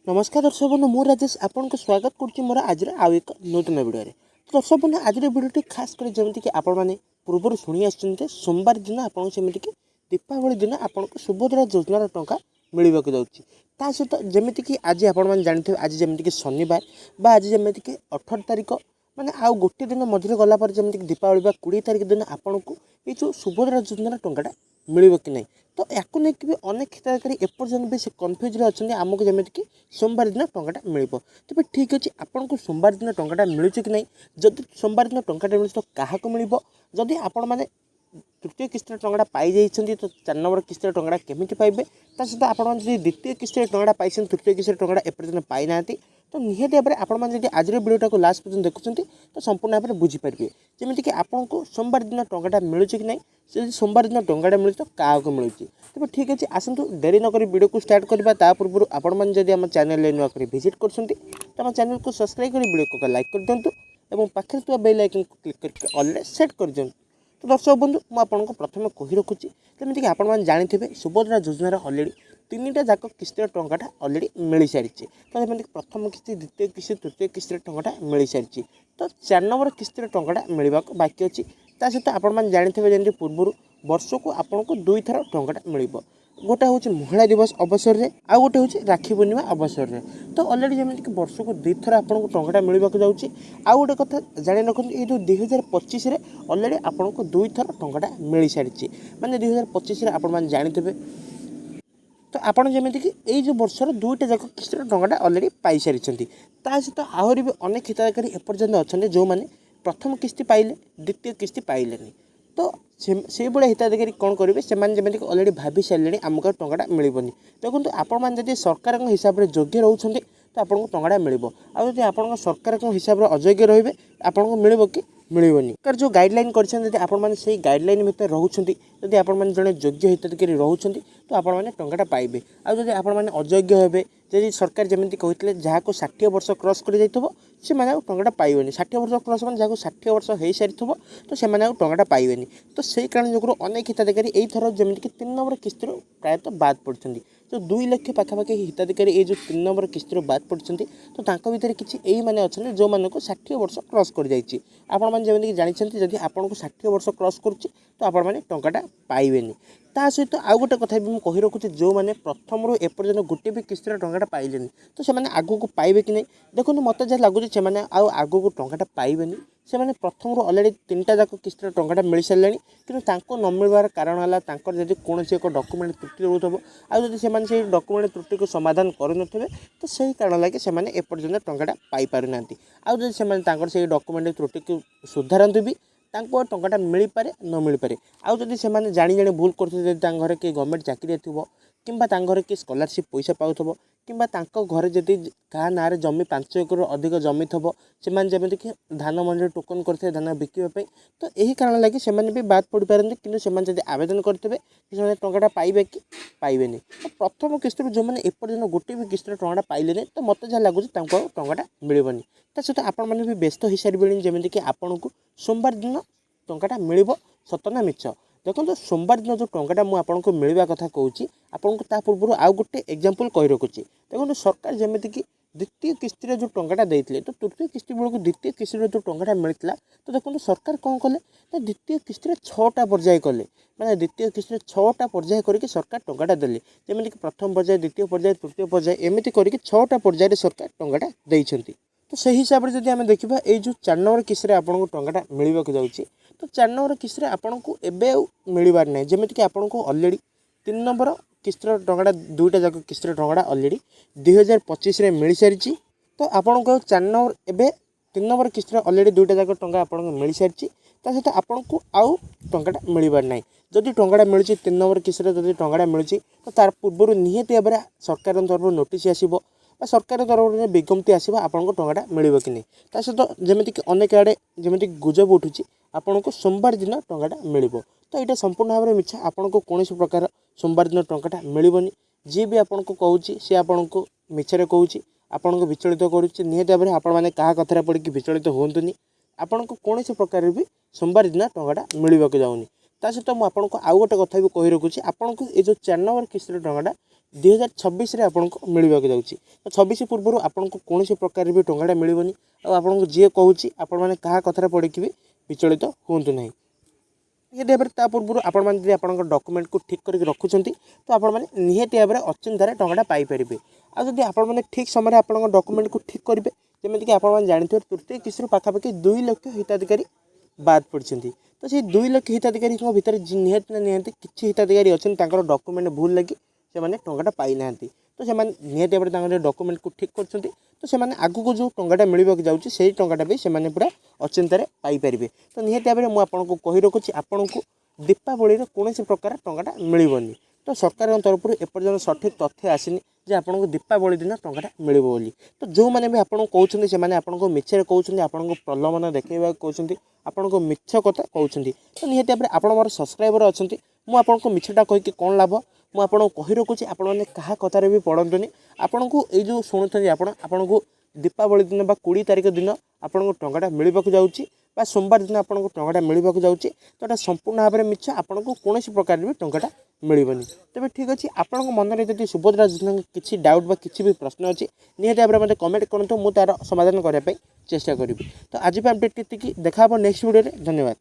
नमस्कार दर्शक बंधु मु राजेश आपको स्वागत करुच्ची मोर आज आउ एक नूतन वीडियो तो दर्शक बंधु आज वीडियो खास कर जमीक आपण मैंने पूर्व शुणी आसते सोमवार दिन आपको सेमती दीपावली दिन आपको सुभद्रा योजनार टंका मिलवाक जाऊँगी ता सहित जमीक आज आपने जानते आज जमीक शनिवार बा आज जमीक 18 तारिख माने आउ गोटे दिन मझे गलापर जमीक दीपावली 20 तारिख दिन आपन को ये जो सुभद्रा योजनार टंकाटा मिल कि नहीं तो या नहीं भी अनेक हिताधिकारी एपर्तन भी से कन्फ्यूज अच्छे आमको जमीक सोमवार दिन टंकाटा मिल तेज ठीक अच्छे आपन को सोमवार दिन टंकाटा मिलूँ कि नहीं जदि सोमवार दिन टंकाटा मिलूँ तो क्या मिल जदि आपण मैंने तृतीय किस्तर टंकाटा पाई जाइछन्ती तो 4 नंबर किस्तर टंकाटा केमिति पाइबे ता सहित आपण जदि द्वितीय किस्तर टंकाटा पाइछन तृतीय किस्तर टंकाटा एपर्तन पाई नांती तो निहाती भाव में आपड़ी आज वीडियोटा को लास्ट पर्यटन देखुं तो संपूर्ण भाव में बुझीपारे जमीक आपको सोमवार दिन टंकाटा मिलूँ कि नहीं जब सोमवार दिन टंकाटा मिलूँ तो क्या मिलूँ तेज ठीक अच्छे आसतु डेरी नक वीडियो को स्टार्ट करवा ता पूर्व आपण जब आम चैनल नुआ कर विजिट कर आम चैनल को सब्सक्राइब कर वीडियो को लाइक कर दिंतु और पाखे थोड़ा बेल आइकन को क्लिक करके ऑलरेडी सेट कर दिंतु तो दर्शक बंधु मुझे प्रथम कही रखुच्छी जमीक आप जानते सुभद्रा योजनार अलरेडी 3टा जाक किस्तर टंकाटा अलरेडी मिल सारी तो जमीक प्रथम किस्ती द्वितीय किस्ती तृतीय किस्तर टंकाटा मिल सारी तो 4 नंबर किस्तर टंकाटा मिलवा बाकी अच्छी ता सहित आपने जानते जमी पूर्व वर्ष को आपन को 2 थर टंकाटा मिल गोटे हूँ महिला दिवस अवसर में आउ गोटे हूँ राखी पूर्णिमा अवसर में तो अलरेडी जमीक वर्ष को 2 थर आपको टंकाटा मिलवाक जाऊँगी आउ गोटे कथा जाणी रखु ये जो 2025 अलरेडी आपन को 2 थर टंकाटा मिल सारी माने 2025 आपने जानते तो आपड़ जमीक यही जो वर्षर 2टा जाक किस्तर टंकाटा अलरेडी पाई सारी सहित आहरी भी अनेक हिताधिकारी एपर्तन अच्छा जो मैंने प्रथम किस्ती पाइले द्वितीय किस्ती पाइलेनी तो से भाया हिताधिकारी कौन करेंगे से जमीक अलरेडी भाभी सारे आमको टंकाटा मिलनी देखो आपण जब सरकार हिसाब से योग्य रोचे तो आपको टंकाटा मिल आदि आप सरकार हिसाब से अयोग्य रे आपको मिल कि मिलनी सरकार जो गाइडलाइन कर गाइडलाइन भितर रोचे जदि आपने जड़े योग्य हिताधिकारी रोचे तो आपने टंकाटा पाइबे आदि आपने अयोग्य हे जदि सरकार जमी कहते जहाँ को 60 वर्ष क्रॉस कर से टंकाटा पाइबे 60 वर्ष क्रॉस मैंने जहाँ 60 वर्ष हो सारी तो से टंकाटा पाइबे तो से कारण जो अनेक हिताधिकारी यही थर जमीक 3 नंबर किस्तर प्रायतः बाद पड़ते तो 2 लाख पाखापाखि हिताधिकारी ये जो 3 नंबर किस्तर बाद पड़ते तो भितर किसी यही मैंने अच्छे जो मानक 60 वर्ष क्रॉस कर जाइए आपण जमीक जानते जदि आपको 60 वर्ष क्रॉस कर तो आपने टंकाटा पाइबे ता सहित आउ गोटे कथा भी मुझे कही रखुच्छी जो मैंने प्रथम रू एपर्तन गोटे भी किस्तर टंकाटा पाइले तो से आगू को पाइबे कि नहीं देखो मत जहाँ लगुच से आगू को टंकाटा पाइबे से प्रथम रू अलरेडी 3टा जाक किस्तर टंकाटा मिल सारे कि न मिलवार कारण है जब कौन एक डॉक्यूमेंट त्रुटि रोथब आदि से डॉक्यूमेंट त्रुटि को समाधान करें तो सही कारण लगे से एपर्तन टंकाटा पाइपार ना आदि से डॉक्यूमेंट त्रुटि को सुधारती भी टंकाटा मिल पारे न मिल पारे आदि से जानी जानी भूल करते घर किए गवर्नमेंट चाकरी थी कि घर किए स्कॉलरशिप पैसा पाथब कि घर जदि क्या ना जमी 5 एकड़ अधिक जमी थब से जमीक धान मंडी टोकन करते धान बिकापी तो यही कारण लगे से भी बाद पड़ पारती कि जब आवेदन करते टंकाटा पाइबे कि पाइबे तो प्रथम किस्तर जो मैंने एपर्तन गोटे भी किस्तर टंकाटा पाइले तो मत जहाँ लगुच टंकाटा मिलनी ता सहित आपण मैंने भी व्यस्त हो सारे जमीक आपन को सोमवार दिन टंकाटा मिल सतना मिछ देखो सोमवार दिन जो टंकाटा मुझे मिलवा कथा कहूँ आपन को पूर्व आउ गोटे एग्जांपल कही रखुच्छी देखो सरकार जमीक द्वितीय किस्ती जो टंकाटा देते तो तृतीय किस्ती बेलू द्वितीय किस्ती जो टंकाटा मिलता तो देखो सरकार कौन कले द्वितीय किस्ती 6टा पर्याय कले मैंने द्वितीय किस्ती 6टा पर्याय करके सरकार टंकाटा देले जमीक प्रथम पर्याय द्वितीय पर्याय तृतीय पर्याय एमती करके 6टा पर्याय सरकार टंकाटा देइछंती तो से हिसाब से जब आम देखा ये जो 4 नंबर किस्ती आपको टंकाटा मिलवाक जाऊँगी तो 4 नंबर किस्ती आपन को एवं मिलबार ना जमीक आपको अलरेडी 3 नंबर किस्तर टंकाटा 2टा जाक किस्तर टंकाटा अलरेडी 2025 मिल सारी तो आपन को 4 नंबर एवं 3 नंबर किस्तर अलरेडी 2टा जाक टंका आपको मिल सारी सहित आपन को आउ टंकाटा मिलबार ना जदि टंकाटा मिलूँ 3 नंबर किस्तर जब टंकाटा मिलूँ तो तार पूर्व निहाती भाव में सरकार तरफ नोटिस आसो सरकार तरफ विज्ञप्ति आसो आपको टंकाटा मिल कि नहीं ता सहित जमीक अनेक आड़े जमी गुजब उठुची आपन को सोमवार दिन टंकाटा मिल तो यहाँ संपूर्ण भाव में मिछ आपन को कौन प्रकार सोमवार दिन टंकाटा मिलनी जी भी आपन को कहूँ सी आपन को मिछरे कहूँ आपन को विचलित करुच्ची निहाती भाव में आपण मैंने क्या कथा पड़ी विचलित होंतुनि आपन को कौन प्रकार भी सोमवार दिन टंकाटा मिलवाक जाऊनी ता सहित मुझे आउ गोटे कथा भी कही रखुच्छी आपन को ये जो 4 नंबर किस्तर टंकाटा 2026 आपको मिलवाक जाऊँगी। तो 26 पूर्व आपको कौन प्रकार भी टंकाटा मिलनी आपको जी कहूँ आपण मैंने क्या कथार पड़े भी विचलित हूँ ना। निहती भाव में पूर्व आप डॉक्यूमेंट को ठीक करके रखुंट तो आपने निहती भाव में अचिंतार टंकाटा पाइपर। आदि आपने ठीक समय आप डॉक्यूमेंट को ठीक करेंगे जमीक आप जानते तृतीय किस्ती पाखापाखि 2 लाख हिताधिकारी बाद पड़ते। तो से 2 लाख हिताधिकारी भितर निहती ना निहती किसी हिताधिकारी अच्छा डॉक्यूमेंट भूल लगी से टंकाटा पाई ना। तो से निहती भाव में डॉक्यूमेंट को ठीक कर तो से आगू को जो टंकाटा मिलवाक जाऊँगी से टंकाटा भी से पूरा अचिंतार पाइपर। तो निहती भाव में मुझे कही रखुच्छी आपन को दीपावली कौन प्रकार टंकाटा मिलनी। तो सरकार तरफ एपर्तन सठिक तथ्य आसनी जे आपको दीपावली दिन टंकाटा मिल बोली। तो जो मैंने भी आपको कहते से आपको मिछे कहते आपको प्रलोभन देखा कहते आपको मिछ कथा कहते। तो निहती भाव में आप मोर सब्सक्राइबर अच्छा मुझे मिछटा कहीकि कौन लाभ मुझे कही रखुच्छी आपने क्या कथार भी पड़तुनि आपन को जो शुणुते आपन को दीपावली दिन 20 तारिख दिन आपको टंकाटा मिलवाक जाऊँगी सोमवार दिन आपको टंकाटा मिलवाक जाऊँगी। तो यहाँ संपूर्ण भाव में मिछ आपन को कौन प्रकार भी टंकाटा मिलनी। तेज ठीक अच्छे आपण मन में जब सुभद्रा योजना किसी डाउट बा किसी भी प्रश्न अच्छी निहती भाव में मतलब कमेंट करूँ मुझे तार समाधान करने चेष्टा करी। तो आज अपडेट देखा नेक्स्ट वीडियो। धन्यवाद।